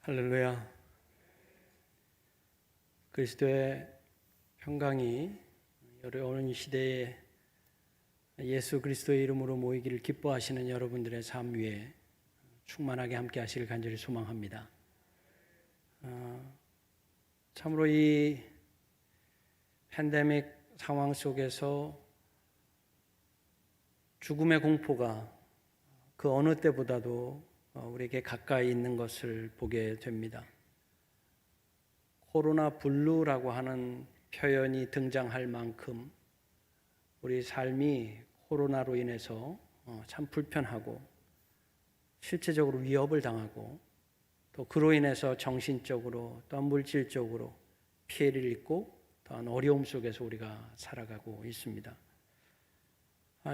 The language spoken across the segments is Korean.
할렐루야. 그리스도의 평강이 어려운 이 시대에 예수 그리스도의 이름으로 모이기를 기뻐하시는 여러분들의 삶 위에 충만하게 함께 하시길 간절히 소망합니다. 참으로 이 팬데믹 상황 속에서 죽음의 공포가 그 어느 때보다도 우리에게 가까이 있는 것을 보게 됩니다. 코로나 블루라고 하는 표현이 등장할 만큼 우리 삶이 코로나로 인해서 참 불편하고 실제적으로 위협을 당하고 또 그로 인해서 정신적으로 또한 물질적으로 피해를 입고 또한 어려움 속에서 우리가 살아가고 있습니다.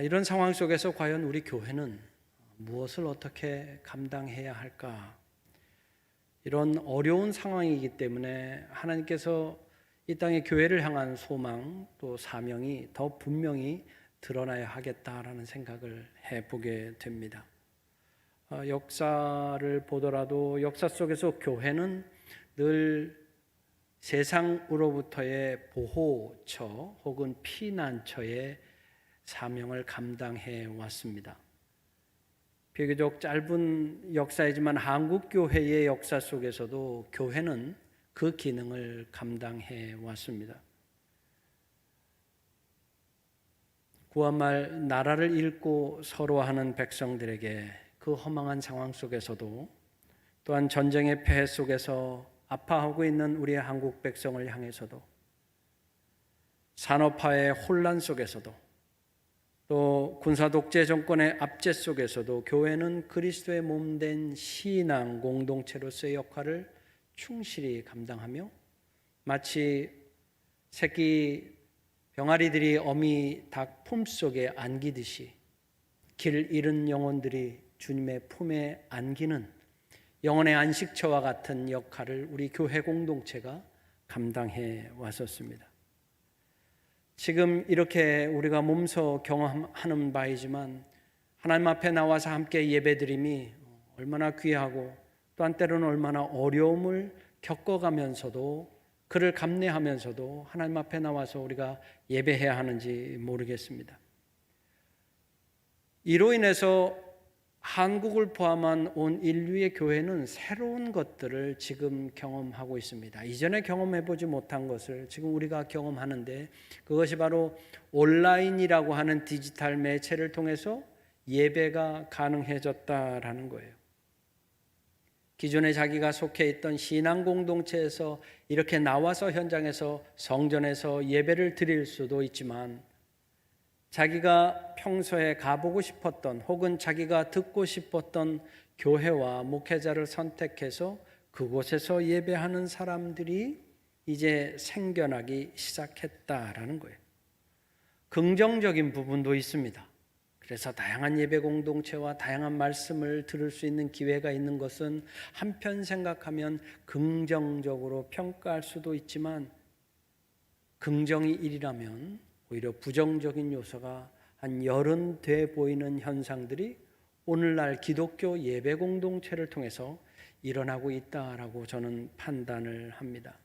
이런 상황 속에서 과연 우리 교회는 무엇을 어떻게 감당해야 할까? 이런 어려운 상황이기 때문에 하나님께서 이 땅의 교회를 향한 소망 또 사명이 더 분명히 드러나야 하겠다라는 생각을 해보게 됩니다. 역사를 보더라도 역사 속에서 교회는 늘 세상으로부터의 보호처 혹은 피난처의 사명을 감당해 왔습니다. 비교적 짧은 역사이지만 한국교회의 역사 속에서도 교회는 그 기능을 감당해 왔습니다. 구한말 나라를 잃고 서러워하는 백성들에게 그 허망한 상황 속에서도 또한 전쟁의 폐해 속에서 아파하고 있는 우리의 한국 백성을 향해서도 산업화의 혼란 속에서도 또 군사독재 정권의 압제 속에서도 교회는 그리스도의 몸된 신앙 공동체로서의 역할을 충실히 감당하며 마치 새끼 병아리들이 어미 닭 품속에 안기듯이 길 잃은 영혼들이 주님의 품에 안기는 영혼의 안식처와 같은 역할을 우리 교회 공동체가 감당해 왔었습니다. 지금 이렇게 우리가 몸소 경험하는 바이지만 하나님 앞에 나와서 함께 예배드림이 얼마나 귀하고 또한 때로는 얼마나 어려움을 겪어가면서도 그를 감내하면서도 하나님 앞에 나와서 우리가 예배해야 하는지 모르겠습니다. 이로 인해서 한국을 포함한 온 인류의 교회는 새로운 것들을 지금 경험하고 있습니다. 이전에 경험해보지 못한 것을 지금 우리가 경험하는데 그것이 바로 온라인이라고 하는 디지털 매체를 통해서 예배가 가능해졌다라는 거예요. 기존에 자기가 속해 있던 신앙 공동체에서 이렇게 나와서 현장에서 성전에서 예배를 드릴 수도 있지만 자기가 평소에 가보고 싶었던 혹은 자기가 듣고 싶었던 교회와 목회자를 선택해서 그곳에서 예배하는 사람들이 이제 생겨나기 시작했다라는 거예요. 긍정적인 부분도 있습니다. 그래서 다양한 예배 공동체와 다양한 말씀을 들을 수 있는 기회가 있는 것은 한편 생각하면 긍정적으로 평가할 수도 있지만 긍정이 1이라면 오히려 부정적인 요소가 한 열은 돼 보이는 현상들이 오늘날 기독교 예배 공동체를 통해서 일어나고 있다라고 저는 판단을 합니다.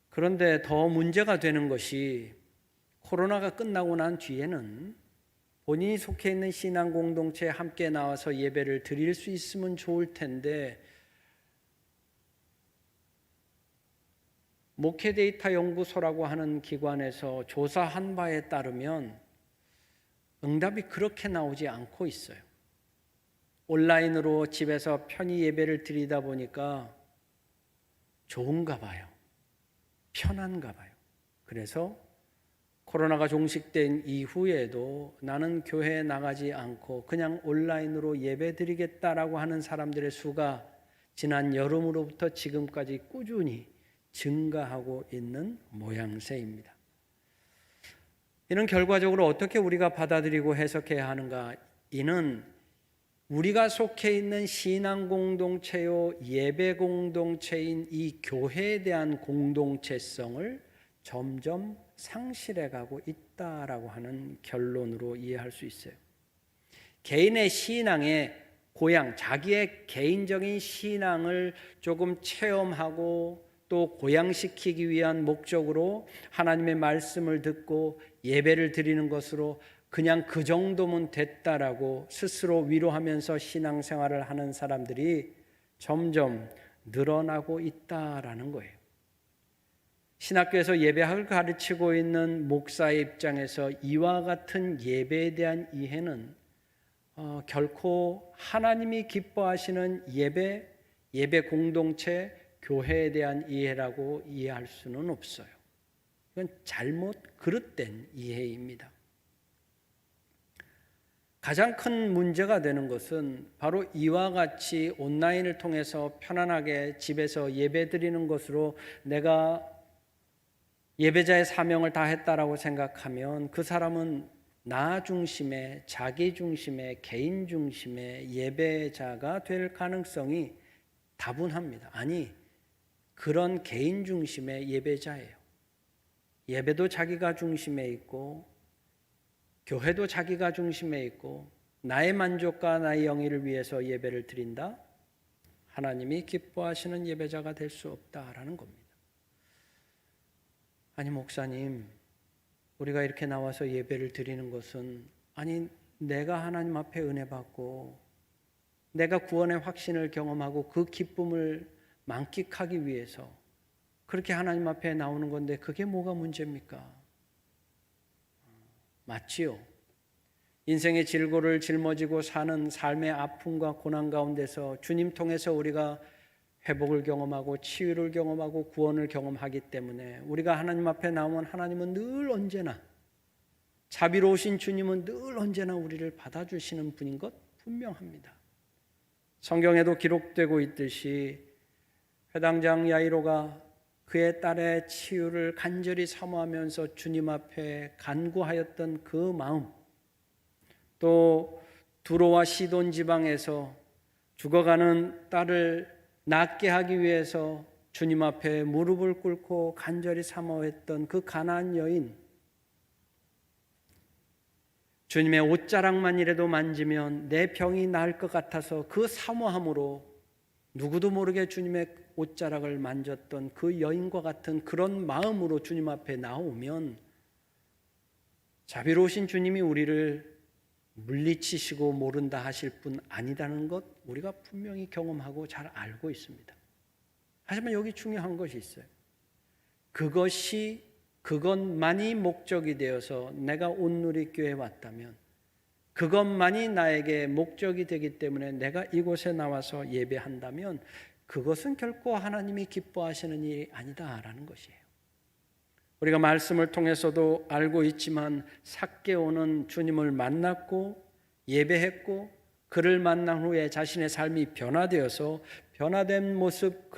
그런데 더 문제가 되는 것이 코로나가 끝나고 난 뒤에는 본인이 속해 있는 신앙 공동체에 함께 나와서 예배를 드릴 수 있으면 좋을 텐데 목회 데이터 연구소라고 하는 기관에서 조사한 바에 따르면 응답이 그렇게 나오지 않고 있어요. 온라인으로 집에서 편히 예배를 드리다 보니까 좋은가 봐요. 편한가 봐요. 그래서 코로나가 종식된 이후에도 나는 교회에 나가지 않고 그냥 온라인으로 예배 드리겠다라고 하는 사람들의 수가 지난 여름으로부터 지금까지 꾸준히 증가하고 있는 모양새입니다. 이는 결과적으로 어떻게 우리가 받아들이고 해석해야 하는가? 이는 우리가 속해 있는 신앙 공동체요 예배 공동체인 이 교회에 대한 공동체성을 점점 상실해가고 있다라고 하는 결론으로 이해할 수 있어요. 개인의 신앙에 자기의 개인적인 신앙을 조금 체험하고 또 고양시키기 위한 목적으로 하나님의 말씀을 듣고 예배를 드리는 것으로 그냥 그 정도면 됐다라고 스스로 위로하면서 신앙생활을 하는 사람들이 점점 늘어나고 있다라는 거예요. 신학교에서 예배학을 가르치고 있는 목사의 입장에서 이와 같은 예배에 대한 이해는 결코 하나님이 기뻐하시는 예배 공동체, 교회에 대한 이해라고 이해할 수는 없어요. 이건 잘못 그릇된 이해입니다. 가장 큰 문제가 되는 것은 바로 이와 같이 온라인을 통해서 편안하게 집에서 예배 드리는 것으로 내가 예배자의 사명을 다했다라고 생각하면 그 사람은 나 중심의, 자기 중심의, 개인 중심의 예배자가 될 가능성이 다분합니다. 아니, 그런 개인 중심의 예배자예요. 예배도 자기가 중심에 있고 교회도 자기가 중심에 있고 나의 만족과 나의 영예를 위해서 예배를 드린다? 하나님이 기뻐하시는 예배자가 될 수 없다라는 겁니다. 아니 목사님, 우리가 이렇게 나와서 예배를 드리는 것은 내가 하나님 앞에 은혜 받고 내가 구원의 확신을 경험하고 그 기쁨을 만끽하기 위해서 그렇게 하나님 앞에 나오는 건데 그게 뭐가 문제입니까? 맞지요? 인생의 질고를 짊어지고 사는 삶의 아픔과 고난 가운데서 주님 통해서 우리가 회복을 경험하고 치유를 경험하고 구원을 경험하기 때문에 우리가 하나님 앞에 나오면 하나님은 늘 언제나, 자비로우신 주님은 늘 언제나 우리를 받아주시는 분인 것 분명합니다. 성경에도 기록되고 있듯이 회당장 야이로가 그의 딸의 치유를 간절히 사모하면서 주님 앞에 간구하였던 그 마음, 또 두로와 시돈 지방에서 죽어가는 딸을 낫게 하기 위해서 주님 앞에 무릎을 꿇고 간절히 사모했던 그 가나안 여인, 주님의 옷자락만이라도 만지면 내 병이 나을 것 같아서 그 사모함으로 누구도 모르게 주님의 옷자락을 만졌던 그 여인과 같은 그런 마음으로 주님 앞에 나오면 자비로우신 주님이 우리를 물리치시고 모른다 하실 분 아니다는 것 우리가 분명히 경험하고 잘 알고 있습니다. 하지만 여기 중요한 것이 있어요. 그것만이 목적이 되어서 내가 온누리교회에 왔다면, 그것만이 나에게 목적이 되기 때문에 내가 이곳에 나와서 예배한다면 그것은 결코 하나님이 기뻐하시는 일이 아니다라는 것이에요. 우리가 말씀을 통해서도 알고 있지만 삭개오는 주님을 만났고 예배했고 그를 만난 후에 자신의 삶이 변화되어서 변화된 모습,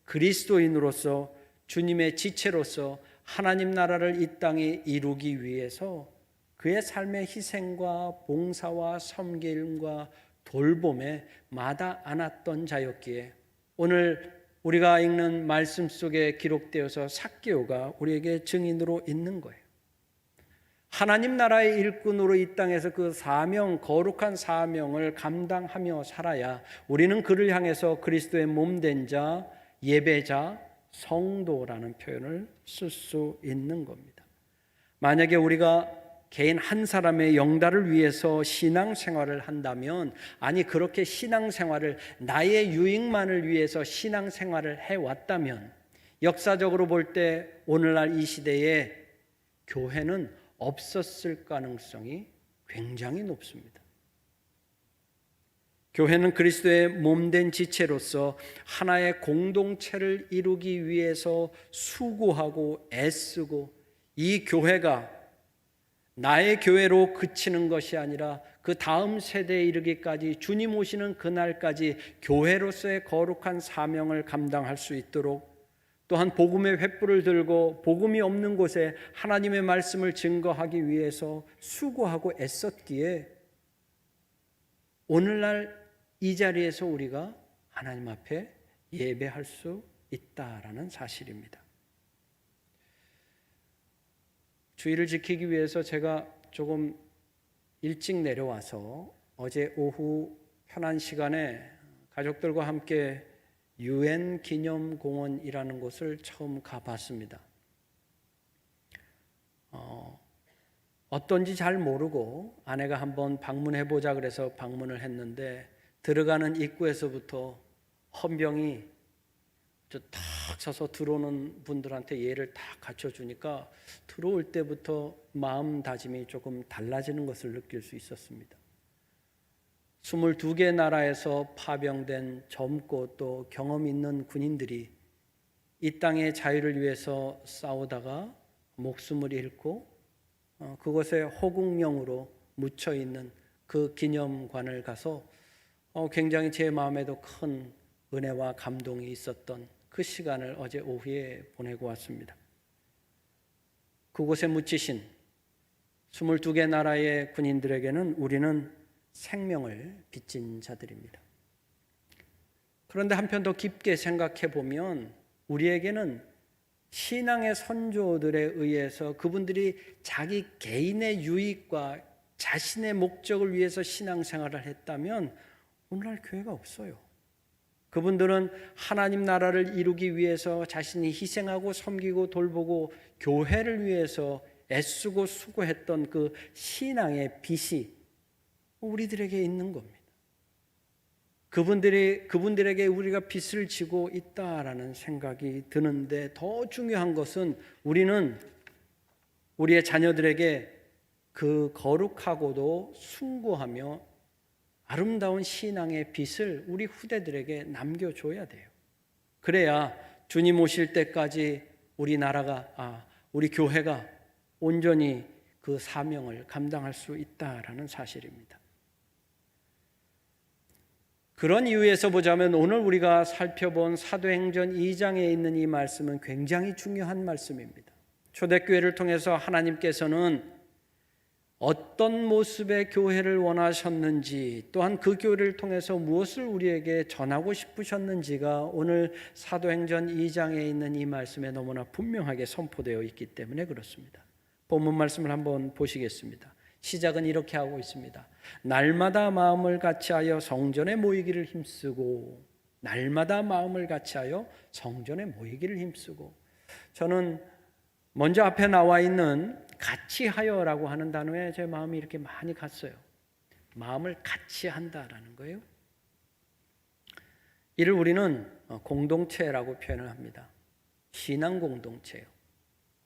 그리스도인으로서 주님의 지체로서 하나님 나라를 이 땅에 이루기 위해서 그의 삶의 희생과 봉사와 섬김과 돌봄에 마다 않았던 자였기에 오늘 우리가 읽는 말씀 속에 기록되어서 삭개오가 우리에게 증인으로 있는 거예요. 하나님 나라의 일꾼으로 이 땅에서 그 사명, 거룩한 사명을 감당하며 살아야 우리는 그를 향해서 그리스도의 몸된 자, 예배자, 성도라는 표현을 쓸 수 있는 겁니다. 만약에 우리가 개인 한 사람의 영달을 위해서 신앙생활을 한다면, 그렇게 신앙생활을 나의 유익만을 위해서 신앙생활을 해왔다면 역사적으로 볼 때 오늘날 이 시대에 교회는 없었을 가능성이 굉장히 높습니다. 교회는 그리스도의 몸된 지체로서 하나의 공동체를 이루기 위해서 수고하고 애쓰고, 이 교회가 나의 교회로 그치는 것이 아니라 그 다음 세대에 이르기까지, 주님 오시는 그날까지 교회로서의 거룩한 사명을 감당할 수 있도록, 또한 복음의 횃불을 들고 복음이 없는 곳에 하나님의 말씀을 증거하기 위해서 수고하고 애썼기에 오늘날 이 자리에서 우리가 하나님 앞에 예배할 수 있다라는 사실입니다. 주의를 지키기 위해서 제가 조금 일찍 내려와서 어제 오후 편한 시간에 가족들과 함께 UN 기념공원이라는 곳을 처음 가봤습니다. 어떤지 잘 모르고 아내가 한번 방문해 보자 그래서 방문을 했는데, 들어가는 입구에서부터 헌병이 탁 서서 들어오는 분들한테 예를 딱 갖춰주니까 들어올 때부터 마음다짐이 조금 달라지는 것을 느낄 수 있었습니다. 22개 나라에서 파병된 젊고 또 경험 있는 군인들이 이 땅의 자유를 위해서 싸우다가 목숨을 잃고 그곳에 호국령으로 묻혀있는 그 기념관을 가서 굉장히 제 마음에도 큰 은혜와 감동이 있었던 그 시간을 어제 오후에 보내고 왔습니다. 그곳에 묻히신 22개 나라의 군인들에게는 우리는 생명을 빚진 자들입니다. 그런데 한편 더 깊게 생각해 보면 우리에게는 신앙의 선조들에 의해서 그분들이 자기 개인의 유익과 자신의 목적을 위해서 신앙생활을 했다면 오늘날 교회가 없어요. 그분들은 하나님 나라를 이루기 위해서 자신이 희생하고 섬기고 돌보고 교회를 위해서 애쓰고 수고했던 그 신앙의 빚이 우리들에게 있는 겁니다. 그분들에게 우리가 빚을 지고 있다라는 생각이 드는데, 더 중요한 것은 우리는 우리의 자녀들에게 그 거룩하고도 숭고하며 아름다운 신앙의 빚을 우리 후대들에게 남겨줘야 돼요. 그래야 주님 오실 때까지 우리 나라가, 우리 교회가 온전히 그 사명을 감당할 수 있다라는 사실입니다. 그런 이유에서 보자면 오늘 우리가 살펴본 사도행전 2장에 있는 이 말씀은 굉장히 중요한 말씀입니다. 초대교회를 통해서 하나님께서는 어떤 모습의 교회를 원하셨는지, 또한 그 교회를 통해서 무엇을 우리에게 전하고 싶으셨는지가 오늘 사도행전 2장에 있는 이 말씀에 너무나 분명하게 선포되어 있기 때문에 그렇습니다. 본문 말씀을 한번 보시겠습니다. 시작은 이렇게 하고 있습니다. 날마다 마음을 같이하여 성전에 모이기를 힘쓰고, 날마다 마음을 같이하여 성전에 모이기를 힘쓰고. 저는 먼저 앞에 나와 있는 같이하여라고 하는 단어에 제 마음이 이렇게 많이 갔어요. 마음을 같이 한다라는 거예요. 이를 우리는 공동체라고 표현을 합니다. 신앙 공동체요.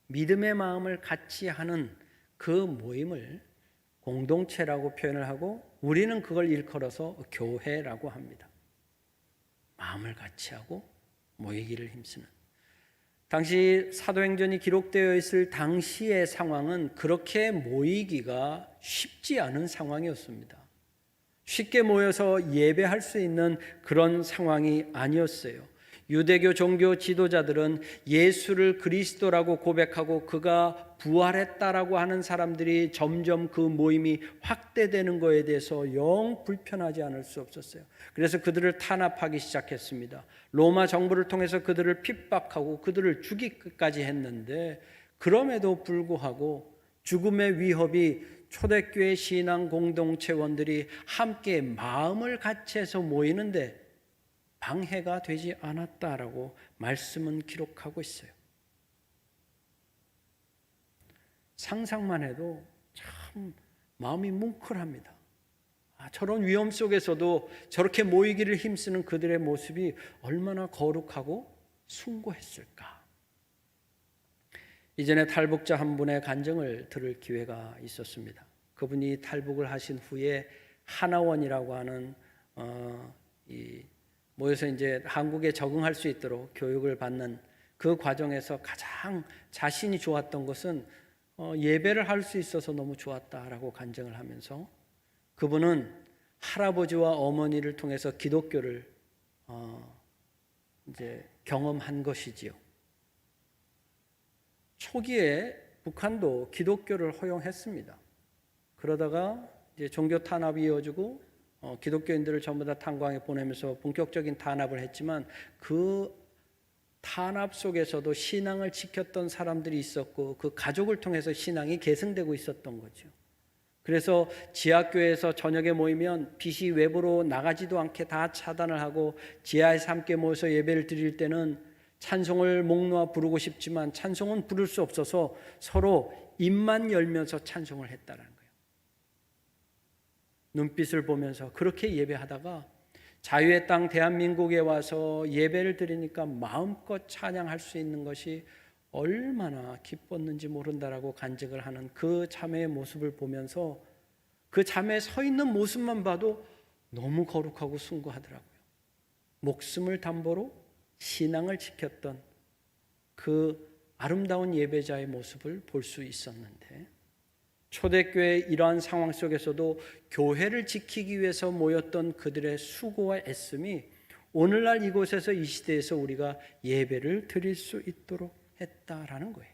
믿음의 마음을 같이 하는 그 모임을 공동체라고 표현을 하고, 우리는 그걸 일컬어서 교회라고 합니다. 마음을 같이 하고 모이기를 힘쓰는. 당시 사도행전이 기록되어 있을 당시의 상황은 그렇게 모이기가 쉽지 않은 상황이었습니다. 쉽게 모여서 예배할 수 있는 그런 상황이 아니었어요. 유대교 종교 지도자들은 예수를 그리스도라고 고백하고 그가 부활했다라고 하는 사람들이 점점 그 모임이 확대되는 것에 대해서 영 불편하지 않을 수 없었어요. 그래서 그들을 탄압하기 시작했습니다. 로마 정부를 통해서 그들을 핍박하고 그들을 죽이기까지 했는데, 그럼에도 불구하고 죽음의 위협이 초대교회 신앙 공동체원들이 함께 마음을 같이 해서 모이는데 방해가 되지 않았다라고 말씀은 기록하고 있어요. 상상만 해도 참 마음이 뭉클합니다. 저런 위험 속에서도 저렇게 모이기를 힘쓰는 그들의 모습이 얼마나 거룩하고 숭고했을까. 이전에 탈북자 한 분의 간증을 들을 기회가 있었습니다. 그분이 탈북을 하신 후에 하나원이라고 하는 모여서 이제 한국에 적응할 수 있도록 교육을 받는 그 과정에서 가장 자신이 좋았던 것은 예배를 할 수 있어서 너무 좋았다라고 간증을 하면서, 그분은 할아버지와 어머니를 통해서 기독교를 이제 경험한 것이지요. 초기에 북한도 기독교를 허용했습니다. 그러다가 이제 종교 탄압이 이어지고 기독교인들을 전부 다 탄광에 보내면서 본격적인 탄압을 했지만, 그 탄압 속에서도 신앙을 지켰던 사람들이 있었고 그 가족을 통해서 신앙이 계승되고 있었던 거죠. 그래서 지하교회에서 저녁에 모이면 빛이 외부로 나가지도 않게 다 차단을 하고 지하에서 함께 모여서 예배를 드릴 때는 찬송을 목 놓아 부르고 싶지만 찬송은 부를 수 없어서 서로 입만 열면서 찬송을 했다라는 거예요. 눈빛을 보면서 그렇게 예배하다가 자유의 땅 대한민국에 와서 예배를 드리니까 마음껏 찬양할 수 있는 것이 얼마나 기뻤는지 모른다라고 간증을 하는 그 자매의 모습을 보면서 그 자매에 서 있는 모습만 봐도 너무 거룩하고 숭고하더라고요. 목숨을 담보로 신앙을 지켰던 그 아름다운 예배자의 모습을 볼 수 있었는데, 초대교회의 이러한 상황 속에서도 교회를 지키기 위해서 모였던 그들의 수고와 애씀이 오늘날 이곳에서 이 시대에서 우리가 예배를 드릴 수 있도록 했다라는 거예요.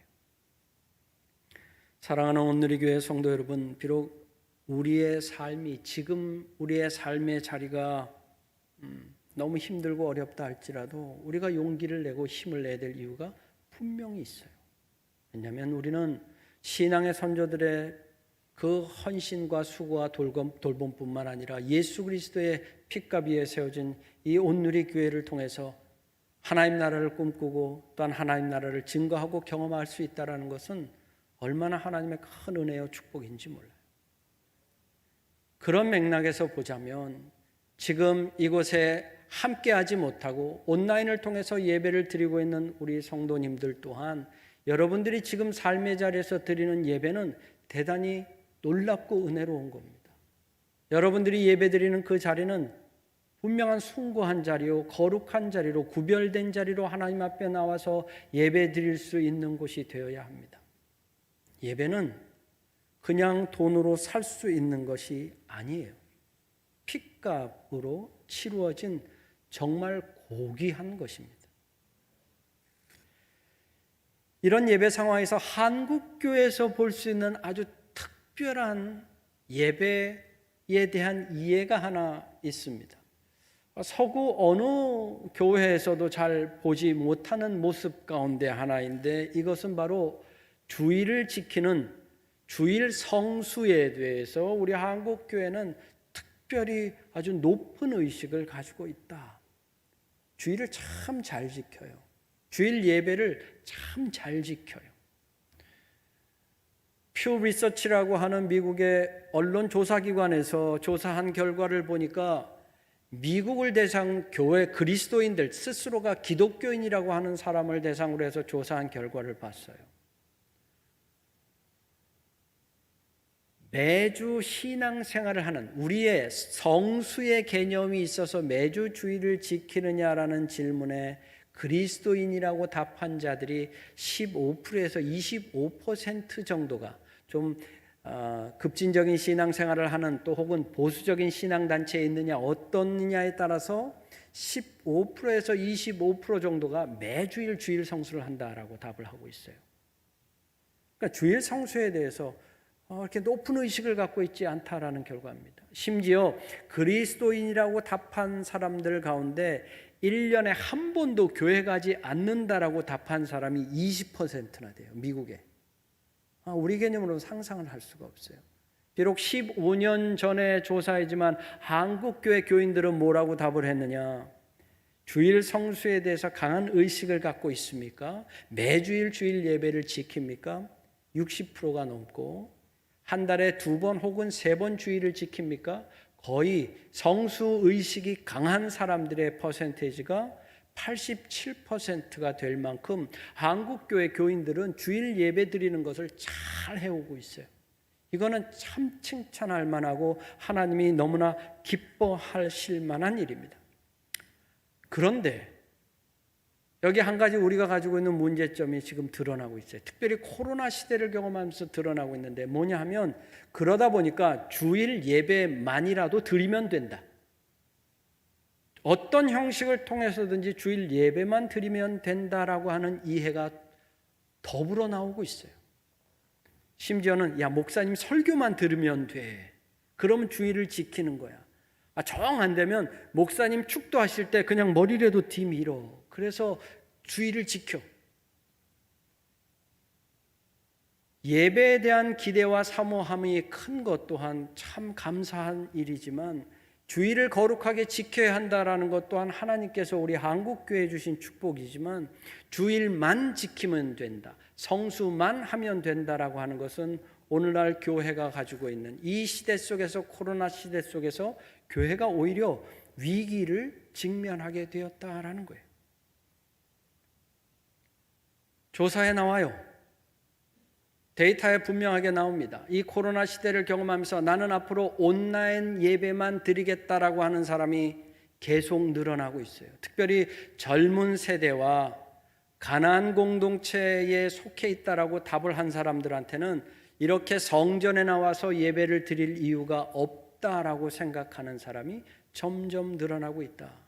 사랑하는 온누리 교회 성도 여러분, 비록 우리의 삶이 지금 우리의 삶의 자리가 너무 힘들고 어렵다 할지라도 우리가 용기를 내고 힘을 내야 될 이유가 분명히 있어요. 왜냐하면 우리는 신앙의 선조들의 그 헌신과 수고와 돌봄뿐만 아니라 예수 그리스도의 피값 위에 세워진 이 온누리 교회를 통해서 하나님 나라를 꿈꾸고 또한 하나님 나라를 증거하고 경험할 수 있다는 것은 얼마나 하나님의 큰 은혜와 축복인지 몰라요. 그런 맥락에서 보자면 지금 이곳에 함께하지 못하고 온라인을 통해서 예배를 드리고 있는 우리 성도님들 또한 여러분들이 지금 삶의 자리에서 드리는 예배는 대단히 놀랍고 은혜로운 겁니다. 여러분들이 예배 드리는 그 자리는 분명한 숭고한 자리요, 거룩한 자리로, 구별된 자리로 하나님 앞에 나와서 예배 드릴 수 있는 곳이 되어야 합니다. 예배는 그냥 돈으로 살 수 있는 것이 아니에요. 핏값으로 치루어진 정말 고귀한 것입니다. 이런 예배 상황에서 한국교회에서 볼 수 있는 아주 특별한 예배에 대한 이해가 하나 있습니다. 서구 어느 교회에서도 잘 보지 못하는 모습 가운데 하나인데, 이것은 바로 주일을 지키는 주일 성수에 대해서 우리 한국교회는 특별히 아주 높은 의식을 가지고 있다. 주일을 참 잘 지켜요. 주일 예배를 참 잘 지켜요. 퓨 리서치라고 하는 미국의 언론 조사기관에서 조사한 결과를 보니까 미국을 대상 교회 그리스도인들, 스스로가 기독교인이라고 하는 사람을 대상으로 해서 조사한 결과를 봤어요. 매주 신앙생활을 하는, 우리의 성수의 개념이 있어서 매주 주일을 지키느냐라는 질문에 그리스도인이라고 답한 자들이 15%에서 25% 정도가 좀 급진적인 신앙생활을 하는, 또 혹은 보수적인 신앙단체에 있느냐 어떻느냐에 따라서 15%에서 25% 정도가 매주일 주일 성수를 한다라고 답을 하고 있어요. 그러니까 주일 성수에 대해서 이렇게 높은 의식을 갖고 있지 않다라는 결과입니다. 심지어 그리스도인이라고 답한 사람들 가운데 1년에 한 번도 교회 가지 않는다라고 답한 사람이 20%나 돼요. 미국에. 우리 개념으로는 상상을 할 수가 없어요. 비록 15년 전에 조사이지만 한국교회 교인들은 뭐라고 답을 했느냐? 주일 성수에 대해서 강한 의식을 갖고 있습니까? 매주일 주일 예배를 지킵니까? 60%가 넘고, 한 달에 2번 혹은 3번 주일을 지킵니까? 거의 성수 의식이 강한 사람들의 퍼센테이지가 87%가 될 만큼 한국교회 교인들은 주일 예배 드리는 것을 잘 해오고 있어요. 이거는 참 칭찬할 만하고 하나님이 너무나 기뻐하실 만한 일입니다. 그런데 여기 한 가지 우리가 가지고 있는 문제점이 지금 드러나고 있어요. 특별히 코로나 시대를 경험하면서 드러나고 있는데, 뭐냐 하면 그러다 보니까 주일 예배만이라도 드리면 된다. 어떤 형식을 통해서든지 주일 예배만 드리면 된다라고 하는 이해가 더불어 나오고 있어요. 심지어는 목사님 설교만 들으면 돼. 그러면 주일을 지키는 거야. 정 안 되면 목사님 축도하실 때 그냥 머리라도 뒤밀어. 그래서 주일을 지켜. 예배에 대한 기대와 사모함이 큰 것 또한 참 감사한 일이지만 주일을 거룩하게 지켜야 한다라는 것 또한 하나님께서 우리 한국교회에 주신 축복이지만 주일만 지키면 된다, 성수만 하면 된다라고 하는 것은 오늘날 교회가 가지고 있는 이 시대 속에서, 코로나 시대 속에서 교회가 오히려 위기를 직면하게 되었다라는 거예요. 조사에 나와요. 데이터에 분명하게 나옵니다. 이 코로나 시대를 경험하면서 나는 앞으로 온라인 예배만 드리겠다라고 하는 사람이 계속 늘어나고 있어요. 특별히 젊은 세대와 가나안 공동체에 속해 있다라고 답을 한 사람들한테는 이렇게 성전에 나와서 예배를 드릴 이유가 없다라고 생각하는 사람이 점점 늘어나고 있다.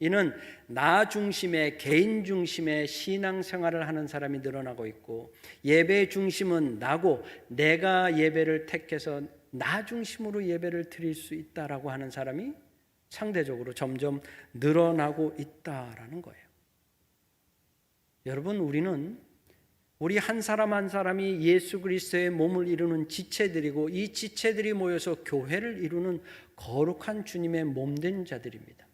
이는 나 중심의, 개인 중심의 신앙생활을 하는 사람이 늘어나고 있고, 예배 중심은 나고 내가 예배를 택해서 나 중심으로 예배를 드릴 수 있다라고 하는 사람이 상대적으로 점점 늘어나고 있다라는 거예요. 여러분, 우리 한 사람 한 사람이 예수 그리스도의 몸을 이루는 지체들이고, 이 지체들이 모여서 교회를 이루는 거룩한 주님의 몸된 자들입니다.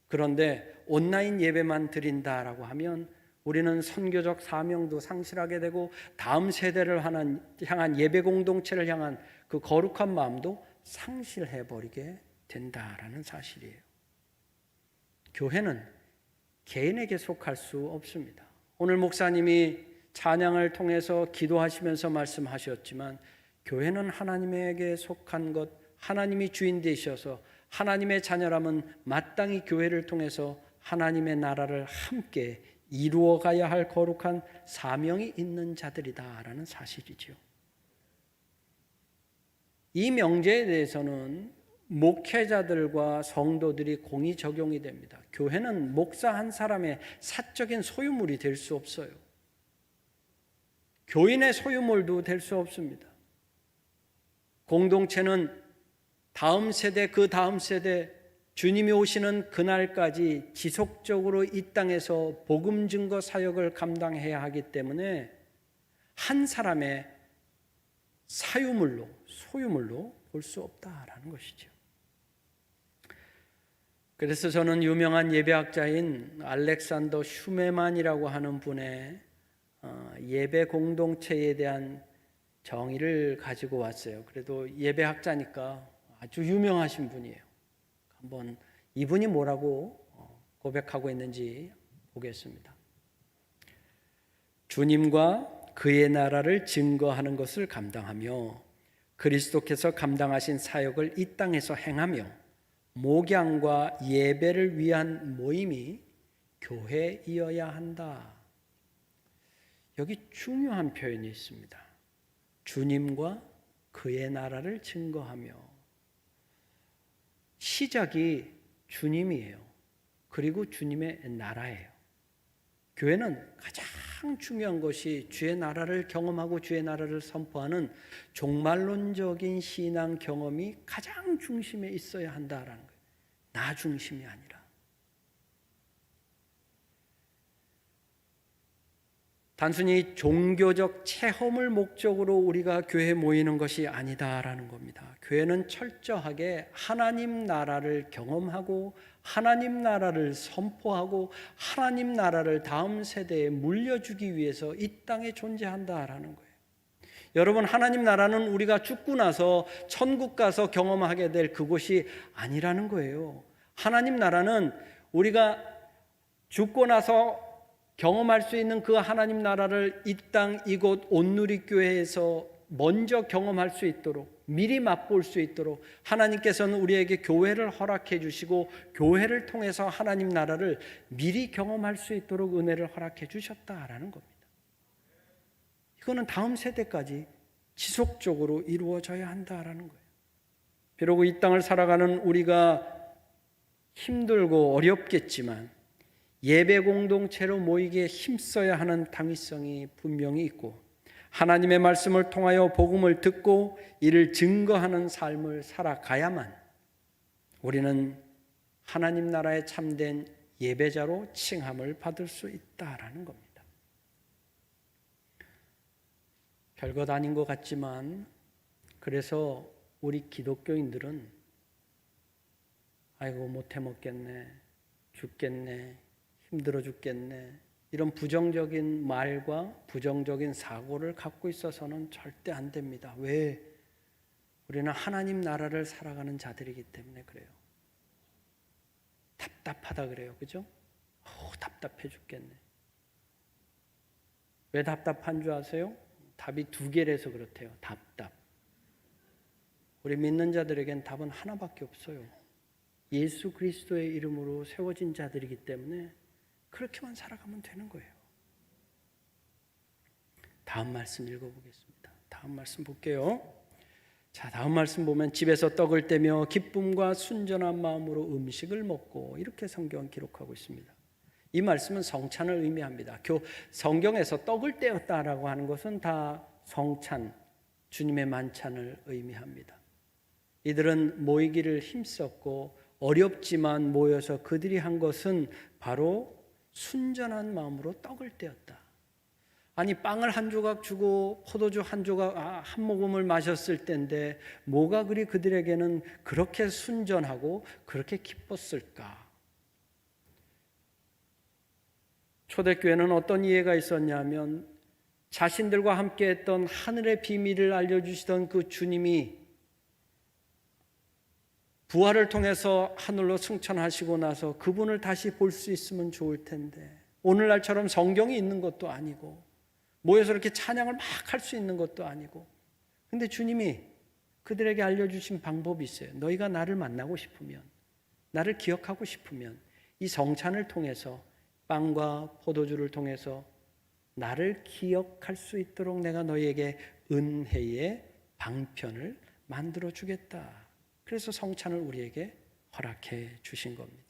그런데 온라인 예배만 드린다라고 하면 우리는 선교적 사명도 상실하게 되고 다음 세대를 향한 예배 공동체를 향한 그 거룩한 마음도 상실해버리게 된다라는 사실이에요. 교회는 개인에게 속할 수 없습니다. 오늘 목사님이 찬양을 통해서 기도하시면서 말씀하셨지만 교회는 하나님에게 속한 것, 하나님이 주인 되셔서 하나님의 자녀라면 마땅히 교회를 통해서 하나님의 나라를 함께 이루어가야 할 거룩한 사명이 있는 자들이다라는 사실이죠. 이 명제에 대해서는 목회자들과 성도들이 공의 적용이 됩니다. 교회는 목사 한 사람의 사적인 소유물이 될 수 없어요. 교인의 소유물도 될 수 없습니다. 공동체는 다음 세대, 그 다음 세대, 주님이 오시는 그날까지 지속적으로 이 땅에서 복음 증거 사역을 감당해야 하기 때문에 한 사람의 사유물로, 소유물로 볼 수 없다라는 것이죠. 그래서 저는 유명한 예배학자인 알렉산더 슈메만이라고 하는 분의 예배 공동체에 대한 정의를 가지고 왔어요. 그래도 예배학자니까 아주 유명하신 분이에요. 한번 이분이 뭐라고 고백하고 있는지 보겠습니다. 주님과 그의 나라를 증거하는 것을 감당하며 그리스도께서 감당하신 사역을 이 땅에서 행하며 목양과 예배를 위한 모임이 교회이어야 한다. 여기 중요한 표현이 있습니다. 주님과 그의 나라를 증거하며. 시작이 주님이에요. 그리고 주님의 나라예요. 교회는 가장 중요한 것이 주의 나라를 경험하고 주의 나라를 선포하는 종말론적인 신앙 경험이 가장 중심에 있어야 한다라는 거예요. 나 중심이 아니라. 단순히 종교적 체험을 목적으로 우리가 교회에 모이는 것이 아니다라는 겁니다. 교회는 철저하게 하나님 나라를 경험하고 하나님 나라를 선포하고 하나님 나라를 다음 세대에 물려주기 위해서 이 땅에 존재한다라는 거예요. 여러분, 하나님 나라는 우리가 죽고 나서 천국 가서 경험하게 될 그곳이 아니라는 거예요. 하나님 나라는 우리가 죽고 나서 경험할 수 있는 그 하나님 나라를 이 땅 이곳 온누리교회에서 먼저 경험할 수 있도록, 미리 맛볼 수 있도록 하나님께서는 우리에게 교회를 허락해 주시고 교회를 통해서 하나님 나라를 미리 경험할 수 있도록 은혜를 허락해 주셨다라는 겁니다. 이거는 다음 세대까지 지속적으로 이루어져야 한다라는 거예요. 비록 이 땅을 살아가는 우리가 힘들고 어렵겠지만 예배 공동체로 모이기에 힘써야 하는 당위성이 분명히 있고 하나님의 말씀을 통하여 복음을 듣고 이를 증거하는 삶을 살아가야만 우리는 하나님 나라에 참된 예배자로 칭함을 받을 수 있다라는 겁니다. 별것 아닌 것 같지만 그래서 우리 기독교인들은 아이고 못해 먹겠네, 죽겠네, 힘들어 죽겠네 이런 부정적인 말과 부정적인 사고를 갖고 있어서는 절대 안 됩니다. 왜? 우리는 하나님 나라를 살아가는 자들이기 때문에 그래요. 답답하다 그래요. 그죠? 답답해 죽겠네. 왜 답답한 줄 아세요? 답이 두 개라서 그렇대요. 답답. 우리 믿는 자들에겐 답은 하나밖에 없어요. 예수 그리스도의 이름으로 세워진 자들이기 때문에 그렇게만 살아가면 되는 거예요. 다음 말씀 읽어보겠습니다. 다음 말씀 볼게요. 자, 다음 말씀 보면 집에서 떡을 떼며 기쁨과 순전한 마음으로 음식을 먹고 이렇게 성경은 기록하고 있습니다. 이 말씀은 성찬을 의미합니다. 성경에서 떡을 떼었다라고 하는 것은 다 성찬, 주님의 만찬을 의미합니다. 이들은 모이기를 힘썼고 어렵지만 모여서 그들이 한 것은 바로 순전한 마음으로 떡을 떼었다. 아니 빵을 한 조각 주고 포도주 한 조각 한 모금을 마셨을 때인데 뭐가 그리 그들에게는 그렇게 순전하고 그렇게 기뻤을까? 초대교회는 어떤 이해가 있었냐면 자신들과 함께 했던 하늘의 비밀을 알려주시던 그 주님이 부활을 통해서 하늘로 승천하시고 나서 그분을 다시 볼 수 있으면 좋을 텐데 오늘날처럼 성경이 있는 것도 아니고 모여서 이렇게 찬양을 막 할 수 있는 것도 아니고 근데 주님이 그들에게 알려주신 방법이 있어요. 너희가 나를 만나고 싶으면 나를 기억하고 싶으면 이 성찬을 통해서 빵과 포도주를 통해서 나를 기억할 수 있도록 내가 너희에게 은혜의 방편을 만들어 주겠다. 그래서 성찬을 우리에게 허락해 주신 겁니다.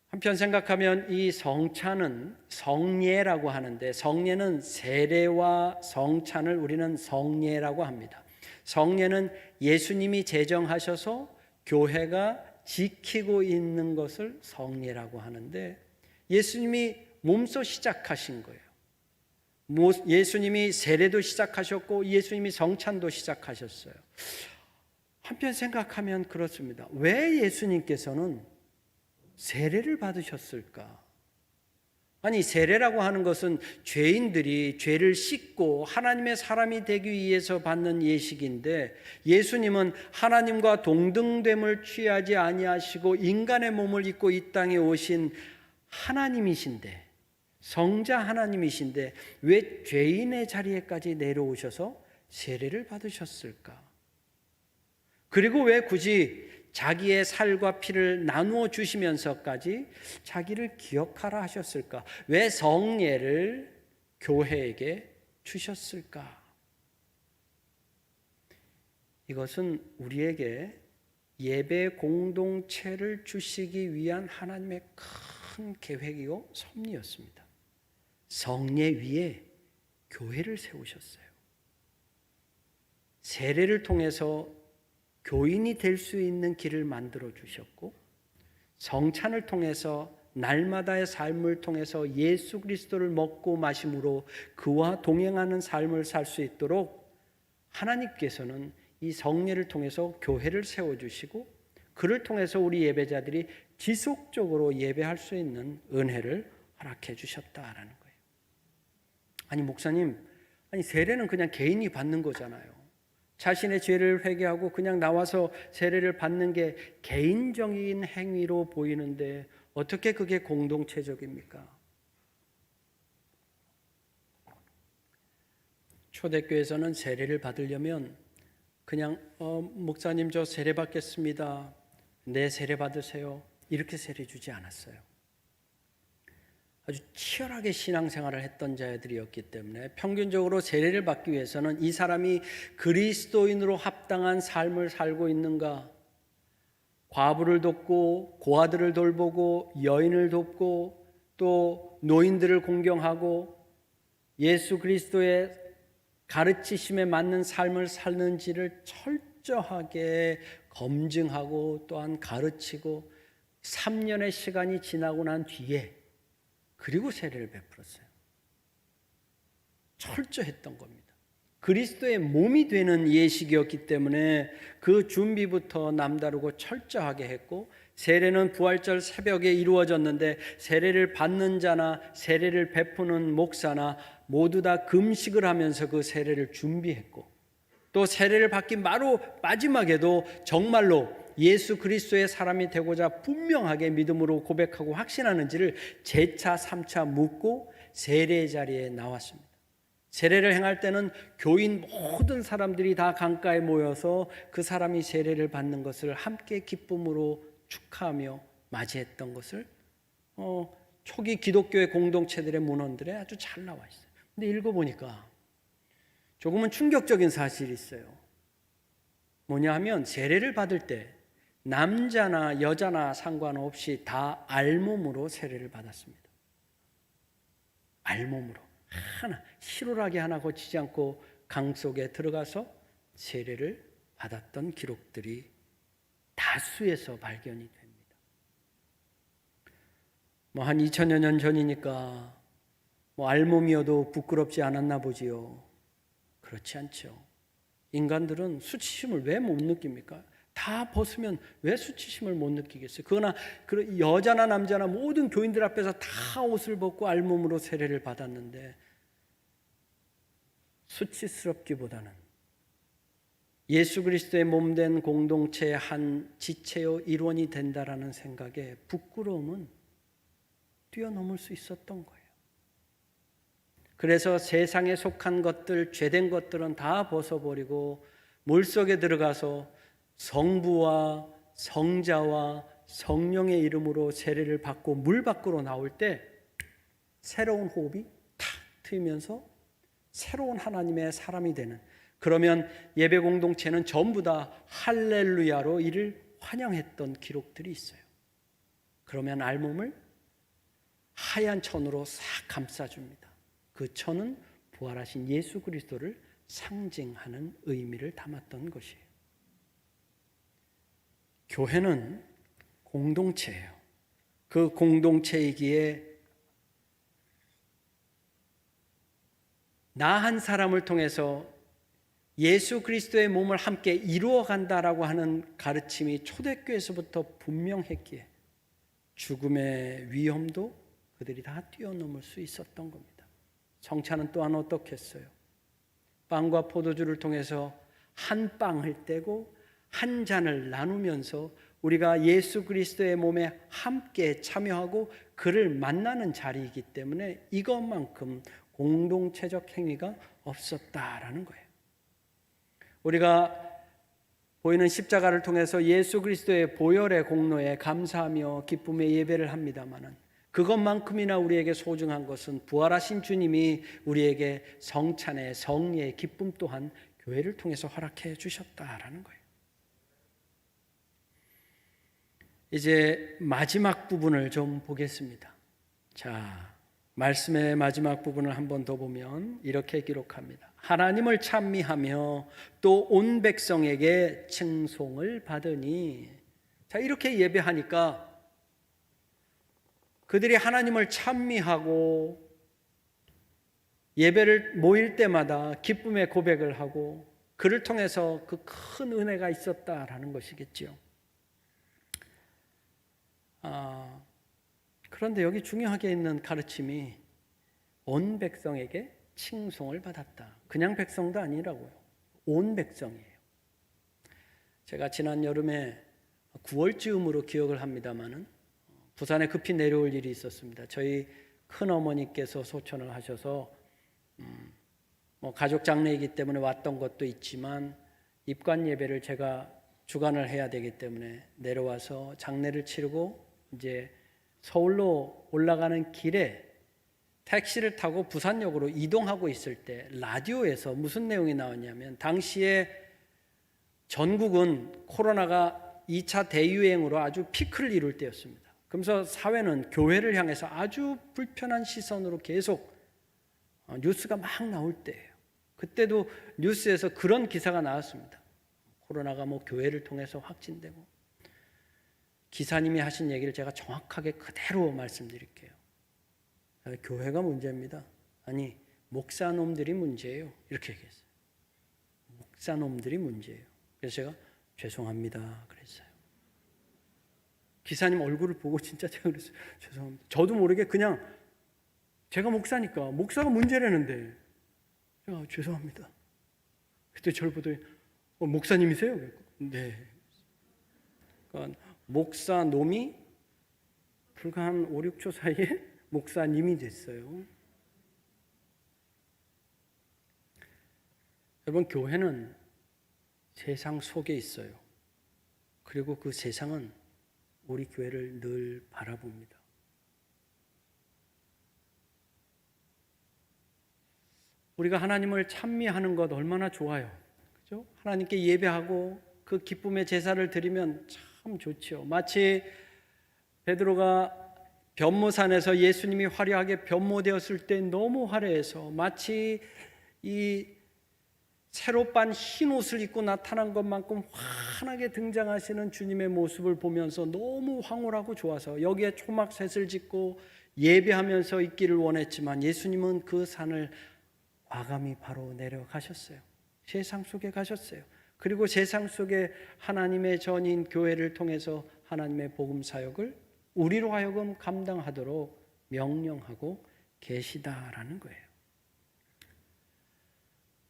한편 생각하면 이 성찬은 성례라고 하는데 성례는 세례와 성찬을 우리는 성례라고 합니다. 성례는 예수님이 제정하셔서 교회가 지키고 있는 것을 성례라고 하는데 예수님이 몸소 시작하신 거예요. 예수님이 세례도 시작하셨고 예수님이 성찬도 시작하셨어요. 한편 생각하면 그렇습니다. 왜 예수님께서는 세례를 받으셨을까? 아니 세례라고 하는 것은 죄인들이 죄를 씻고 하나님의 사람이 되기 위해서 받는 예식인데 예수님은 하나님과 동등됨을 취하지 아니하시고 인간의 몸을 입고 이 땅에 오신 하나님이신데 성자 하나님이신데 왜 죄인의 자리에까지 내려오셔서 세례를 받으셨을까? 그리고 왜 굳이 자기의 살과 피를 나누어 주시면서까지 자기를 기억하라 하셨을까? 왜 성례를 교회에게 주셨을까? 이것은 우리에게 예배 공동체를 주시기 위한 하나님의 큰 계획이요 섭리였습니다. 성례 위에 교회를 세우셨어요. 세례를 통해서 교인이 될 수 있는 길을 만들어 주셨고 성찬을 통해서 날마다의 삶을 통해서 예수 그리스도를 먹고 마심으로 그와 동행하는 삶을 살 수 있도록 하나님께서는 이 성례를 통해서 교회를 세워주시고 그를 통해서 우리 예배자들이 지속적으로 예배할 수 있는 은혜를 허락해 주셨다라는 거예요. 아니 목사님, 아니 세례는 그냥 개인이 받는 거잖아요. 자신의 죄를 회개하고 그냥 나와서 세례를 받는 게 개인적인 행위로 보이는데 어떻게 그게 공동체적입니까? 초대교회에서는 세례를 받으려면 그냥 목사님 저 세례 받겠습니다. 네 세례 받으세요. 이렇게 세례 주지 않았어요. 아주 치열하게 신앙생활을 했던 자들이었기 때문에 평균적으로 세례를 받기 위해서는 이 사람이 그리스도인으로 합당한 삶을 살고 있는가, 과부를 돕고 고아들을 돌보고 여인을 돕고 또 노인들을 공경하고 예수 그리스도의 가르치심에 맞는 삶을 사는지를 철저하게 검증하고 또한 가르치고 3년의 시간이 지나고 난 뒤에 그리고 세례를 베풀었어요. 철저했던 겁니다. 그리스도의 몸이 되는 예식이었기 때문에 그 준비부터 남다르고 철저하게 했고, 세례는 부활절 새벽에 이루어졌는데 세례를 받는 자나 세례를 베푸는 목사나 모두 다 금식을 하면서 그 세례를 준비했고, 또 세례를 받긴 바로 마지막에도 정말로 예수 그리스도의 사람이 되고자 분명하게 믿음으로 고백하고 확신하는지를 재차 3차 묻고 세례 자리에 나왔습니다. 세례를 행할 때는 교인 모든 사람들이 다 강가에 모여서 그 사람이 세례를 받는 것을 함께 기쁨으로 축하하며 맞이했던 것을 초기 기독교의 공동체들의 문헌들에 아주 잘 나와 있어요. 근데 읽어보니까 조금은 충격적인 사실이 있어요. 뭐냐 하면 세례를 받을 때 남자나 여자나 상관없이 다 알몸으로 세례를 받았습니다. 알몸으로 하나 희로라기 하나 거치지 않고 강 속에 들어가서 세례를 받았던 기록들이 다수에서 발견이 됩니다. 한 2000여 년 전이니까 알몸이어도 부끄럽지 않았나 보지요. 그렇지 않죠. 인간들은 수치심을 왜 못 느낍니까? 다 벗으면 왜 수치심을 못 느끼겠어요? 그러나 여자나 남자나 모든 교인들 앞에서 다 옷을 벗고 알몸으로 세례를 받았는데 수치스럽기보다는 예수 그리스도의 몸된 공동체의 한 지체요 일원이 된다라는 생각에 부끄러움은 뛰어넘을 수 있었던 거예요. 그래서 세상에 속한 것들, 죄된 것들은 다 벗어버리고 물속에 들어가서 성부와 성자와 성령의 이름으로 세례를 받고 물 밖으로 나올 때 새로운 호흡이 탁 트이면서 새로운 하나님의 사람이 되는, 그러면 예배 공동체는 전부 다 할렐루야로 이를 환영했던 기록들이 있어요. 그러면 알몸을 하얀 천으로 싹 감싸줍니다. 그 천은 부활하신 예수 그리스도를 상징하는 의미를 담았던 것이에요. 교회는 공동체예요. 그 공동체이기에 나 한 사람을 통해서 예수 그리스도의 몸을 함께 이루어 간다라고 하는 가르침이 초대교회에서부터 분명했기에 죽음의 위험도 그들이 다 뛰어넘을 수 있었던 겁니다. 성찬은 또한 어떻겠어요? 빵과 포도주를 통해서 한 빵을 떼고 한 잔을 나누면서 우리가 예수 그리스도의 몸에 함께 참여하고 그를 만나는 자리이기 때문에 이것만큼 공동체적 행위가 없었다라는 거예요. 우리가 보이는 십자가를 통해서 예수 그리스도의 보혈의 공로에 감사하며 기쁨의 예배를 합니다마는 그것만큼이나 우리에게 소중한 것은 부활하신 주님이 우리에게 성찬의 성례의 기쁨 또한 교회를 통해서 허락해 주셨다라는 거예요. 이제 마지막 부분을 좀 보겠습니다. 자, 말씀의 마지막 부분을 한 번 더 보면 이렇게 기록합니다. 하나님을 찬미하며 또 온 백성에게 칭송을 받으니. 자, 이렇게 예배하니까 그들이 하나님을 찬미하고 예배를 모일 때마다 기쁨의 고백을 하고 그를 통해서 그 큰 은혜가 있었다라는 것이겠죠. 그런데 여기 중요하게 있는 가르침이 온 백성에게 칭송을 받았다. 그냥 백성도 아니라고요. 온 백성이에요. 제가 지난 여름에 9월쯤으로 기억을 합니다마는 부산에 급히 내려올 일이 있었습니다. 저희 큰어머니께서 소천을 하셔서 가족 장례이기 때문에 왔던 것도 있지만 입관 예배를 제가 주관을 해야 되기 때문에 내려와서 장례를 치르고 이제 서울로 올라가는 길에 택시를 타고 부산역으로 이동하고 있을 때 라디오에서 무슨 내용이 나왔냐면 당시에 전국은 코로나가 2차 대유행으로 아주 피크를 이룰 때였습니다. 그러면서 사회는 교회를 향해서 아주 불편한 시선으로 계속 뉴스가 막 나올 때예요. 그때도 뉴스에서 그런 기사가 나왔습니다. 코로나가 교회를 통해서 확진되고. 기사님이 하신 얘기를 제가 정확하게 그대로 말씀드릴게요. 교회가 문제입니다. 아니, 목사놈들이 문제예요. 이렇게 얘기했어요. 목사놈들이 문제예요. 그래서 제가 죄송합니다 그랬어요. 기사님 얼굴을 보고 진짜 제가 그랬어요. 죄송합니다. 저도 모르게 그냥 제가 목사니까 목사가 문제라는데 제가 죄송합니다. 그때 저를 보더니 목사님이세요? 네. 그러니까 목사놈이 불과 한 5, 6초 사이에 목사님이 됐어요. 여러분, 교회는 세상 속에 있어요. 그리고 그 세상은 우리 교회를 늘 바라봅니다. 우리가 하나님을 찬미하는 것 얼마나 좋아요. 그죠? 하나님께 예배하고 그 기쁨의 제사를 드리면 참 좋죠. 마치 베드로가 변모산에서 예수님이 화려하게 변모되었을 때 너무 화려해서 마치 이 새로 빤 흰 옷을 입고 나타난 것만큼 환하게 등장하시는 주님의 모습을 보면서 너무 황홀하고 좋아서 여기에 초막셋을 짓고 예배하면서 있기를 원했지만 예수님은 그 산을 과감히 바로 내려가셨어요. 세상 속에 가셨어요. 그리고 세상 속에 하나님의 전인 교회를 통해서 하나님의 복음 사역을 우리로 하여금 감당하도록 명령하고 계시다라는 거예요.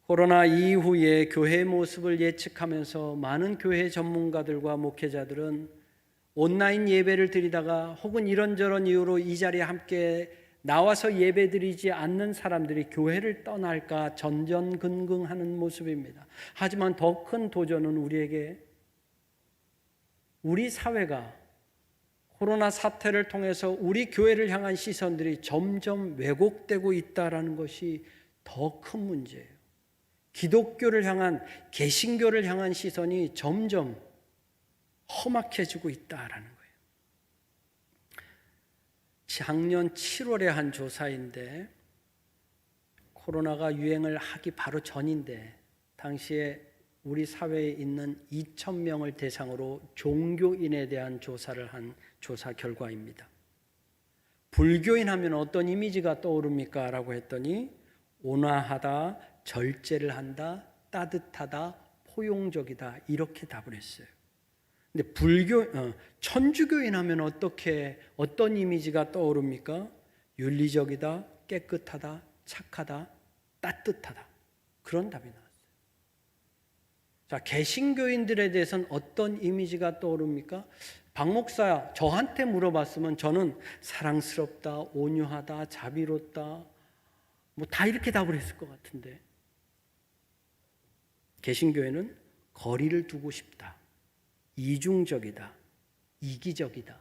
코로나 이후에 교회의 모습을 예측하면서 많은 교회 전문가들과 목회자들은 온라인 예배를 드리다가 혹은 이런저런 이유로 이 자리에 함께 나와서 예배드리지 않는 사람들이 교회를 떠날까 전전긍긍하는 모습입니다. 하지만 더 큰 도전은 우리에게 우리 사회가 코로나 사태를 통해서 우리 교회를 향한 시선들이 점점 왜곡되고 있다는 것이 더 큰 문제예요. 기독교를 향한, 개신교를 향한 시선이 점점 험악해지고 있다는 거예요. 작년 7월에 한 조사인데 코로나가 유행을 하기 바로 전인데 당시에 우리 사회에 있는 2,000명을 대상으로 종교인에 대한 조사를 한 조사 결과입니다. 불교인 하면 어떤 이미지가 떠오릅니까? 라고 했더니 온화하다, 절제를 한다, 따뜻하다, 포용적이다 이렇게 답을 했어요. 근데 천주교인 하면 어떤 이미지가 떠오릅니까? 윤리적이다, 깨끗하다, 착하다, 따뜻하다 그런 답이 나왔어요. 자, 개신교인들에 대해서는 어떤 이미지가 떠오릅니까? 박 목사 저한테 물어봤으면 저는 사랑스럽다, 온유하다, 자비롭다 뭐 다 이렇게 답을 했을 것 같은데 개신교회는 거리를 두고 싶다, 이중적이다, 이기적이다,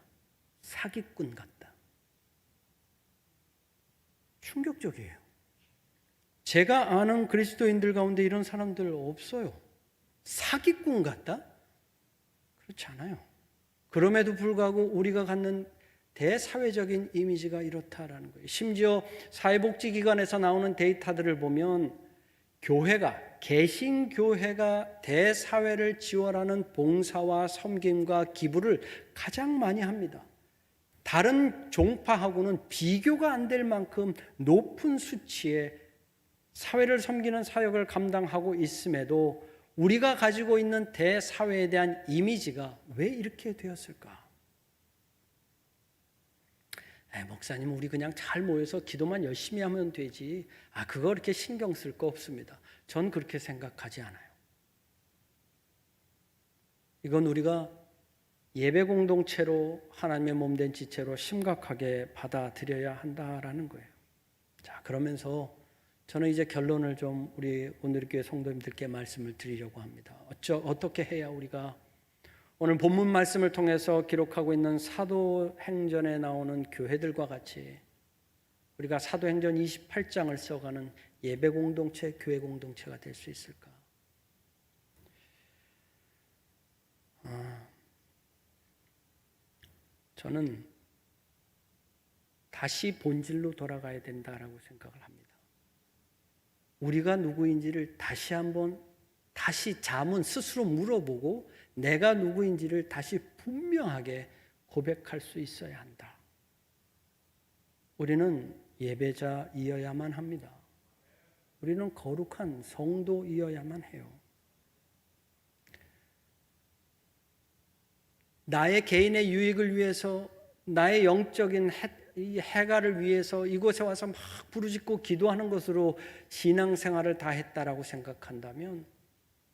사기꾼 같다. 충격적이에요. 제가 아는 그리스도인들 가운데 이런 사람들 없어요. 사기꾼 같다? 그렇지 않아요. 그럼에도 불구하고 우리가 갖는 대사회적인 이미지가 이렇다라는 거예요. 심지어 사회복지기관에서 나오는 데이터들을 보면 개신교회가 대사회를 지원하는 봉사와 섬김과 기부를 가장 많이 합니다. 다른 종파하고는 비교가 안 될 만큼 높은 수치의 사회를 섬기는 사역을 감당하고 있음에도 우리가 가지고 있는 대사회에 대한 이미지가 왜 이렇게 되었을까? 목사님 우리 그냥 잘 모여서 기도만 열심히 하면 되지 그거 그렇게 신경 쓸 거 없습니다. 전 그렇게 생각하지 않아요. 이건 우리가 예배 공동체로 하나님의 몸된 지체로 심각하게 받아들여야 한다라는 거예요. 자, 그러면서 저는 이제 결론을 좀 우리 오늘교회 성도님들께 말씀을 드리려고 합니다. 어떻게 해야 우리가 오늘 본문 말씀을 통해서 기록하고 있는 사도행전에 나오는 교회들과 같이 우리가 사도행전 28장을 써가는 예배 공동체, 교회 공동체가 될 수 있을까? 저는 다시 본질로 돌아가야 된다라고 생각을 합니다. 우리가 누구인지를 다시 자문 스스로 물어보고 내가 누구인지를 다시 분명하게 고백할 수 있어야 한다. 우리는 예배자이어야만 합니다. 우리는 거룩한 성도이어야만 해요. 나의 개인의 유익을 위해서, 나의 영적인 해가를 위해서 이곳에 와서 막 부르짖고 기도하는 것으로 신앙생활을 다 했다라고 생각한다면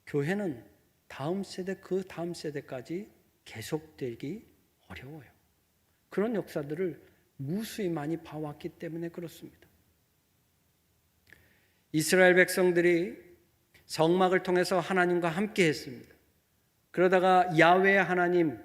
교회는 다음 세대, 그 다음 세대까지 계속되기 어려워요. 그런 역사들을 무수히 많이 봐왔기 때문에 그렇습니다. 이스라엘 백성들이 성막을 통해서 하나님과 함께 했습니다. 그러다가 야훼 하나님,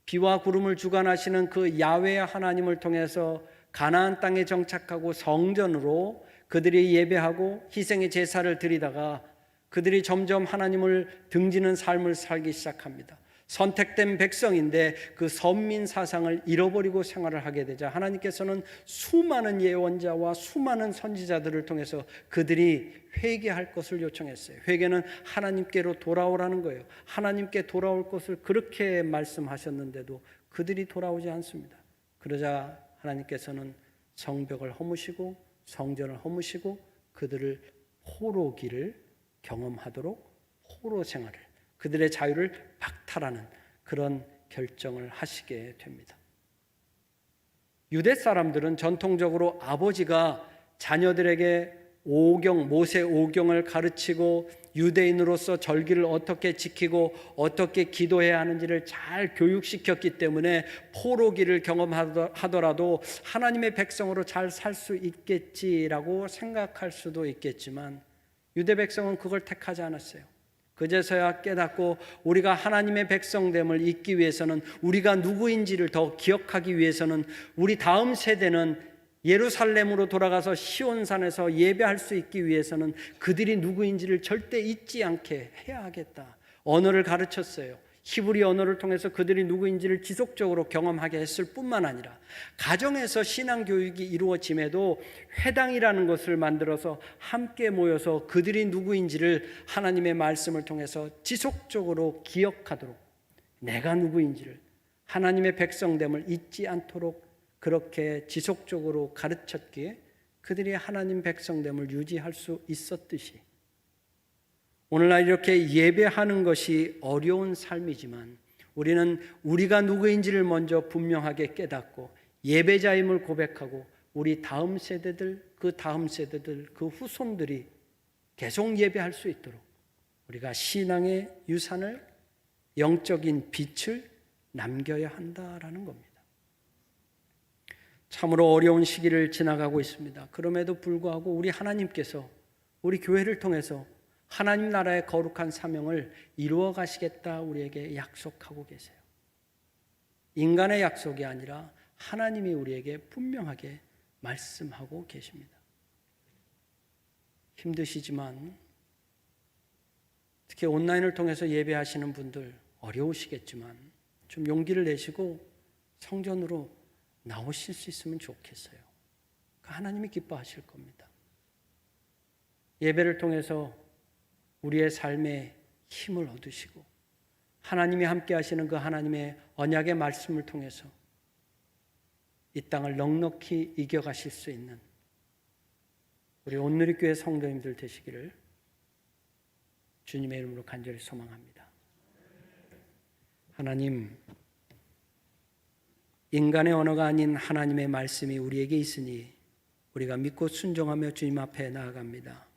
비와 구름을 주관하시는 그 야훼 하나님을 통해서 가나안 땅에 정착하고 성전으로 그들이 예배하고 희생의 제사를 드리다가 그들이 점점 하나님을 등지는 삶을 살기 시작합니다. 선택된 백성인데 그 선민 사상을 잃어버리고 생활을 하게 되자 하나님께서는 수많은 예언자와 수많은 선지자들을 통해서 그들이 회개할 것을 요청했어요. 회개는 하나님께로 돌아오라는 거예요. 하나님께 돌아올 것을 그렇게 말씀하셨는데도 그들이 돌아오지 않습니다. 그러자 하나님께서는 성벽을 허무시고 성전을 허무시고 그들을 포로기를 경험하도록 포로 생활을, 그들의 자유를 박탈하는 그런 결정을 하시게 됩니다. 유대 사람들은 전통적으로 아버지가 자녀들에게 모세 오경을 가르치고 유대인으로서 절기를 어떻게 지키고 어떻게 기도해야 하는지를 잘 교육시켰기 때문에 포로기를 경험하더라도 하나님의 백성으로 잘 살 수 있겠지라고 생각할 수도 있겠지만 유대 백성은 그걸 택하지 않았어요. 그제서야 깨닫고 우리가 하나님의 백성됨을 잊기 위해서는, 우리가 누구인지를 더 기억하기 위해서는 우리 다음 세대는 예루살렘으로 돌아가서 시온산에서 예배할 수 있기 위해서는 그들이 누구인지를 절대 잊지 않게 해야 하겠다. 언어를 가르쳤어요. 히브리 언어를 통해서 그들이 누구인지를 지속적으로 경험하게 했을 뿐만 아니라 가정에서 신앙교육이 이루어짐에도 회당이라는 것을 만들어서 함께 모여서 그들이 누구인지를 하나님의 말씀을 통해서 지속적으로 기억하도록, 내가 누구인지를, 하나님의 백성됨을 잊지 않도록 그렇게 지속적으로 가르쳤기에 그들이 하나님 백성됨을 유지할 수 있었듯이 오늘날 이렇게 예배하는 것이 어려운 삶이지만 우리는 우리가 누구인지를 먼저 분명하게 깨닫고 예배자임을 고백하고 우리 다음 세대들, 그 다음 세대들, 그 후손들이 계속 예배할 수 있도록 우리가 신앙의 유산을, 영적인 빛을 남겨야 한다라는 겁니다. 참으로 어려운 시기를 지나가고 있습니다. 그럼에도 불구하고 우리 하나님께서 우리 교회를 통해서 하나님 나라의 거룩한 사명을 이루어 가시겠다 우리에게 약속하고 계세요. 인간의 약속이 아니라 하나님이 우리에게 분명하게 말씀하고 계십니다. 힘드시지만 특히 온라인을 통해서 예배하시는 분들 어려우시겠지만 좀 용기를 내시고 성전으로 나오실 수 있으면 좋겠어요. 하나님이 기뻐하실 겁니다. 예배를 통해서 우리의 삶에 힘을 얻으시고 하나님이 함께 하시는 그 하나님의 언약의 말씀을 통해서 이 땅을 넉넉히 이겨가실 수 있는 우리 온누리교회 성도님들 되시기를 주님의 이름으로 간절히 소망합니다. 하나님, 인간의 언어가 아닌 하나님의 말씀이 우리에게 있으니 우리가 믿고 순종하며 주님 앞에 나아갑니다.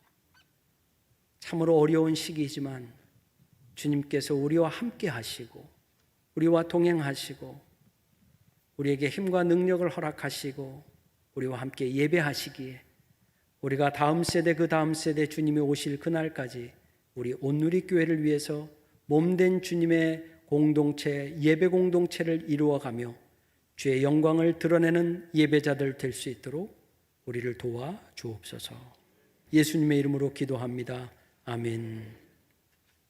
참으로 어려운 시기이지만 주님께서 우리와 함께 하시고 우리와 동행하시고 우리에게 힘과 능력을 허락하시고 우리와 함께 예배하시기에 우리가 다음 세대 그 다음 세대 주님이 오실 그날까지 우리 온누리교회를 위해서 몸된 주님의 공동체, 예배 공동체를 이루어가며 주의 영광을 드러내는 예배자들 될 수 있도록 우리를 도와 주옵소서. 예수님의 이름으로 기도합니다. 아멘.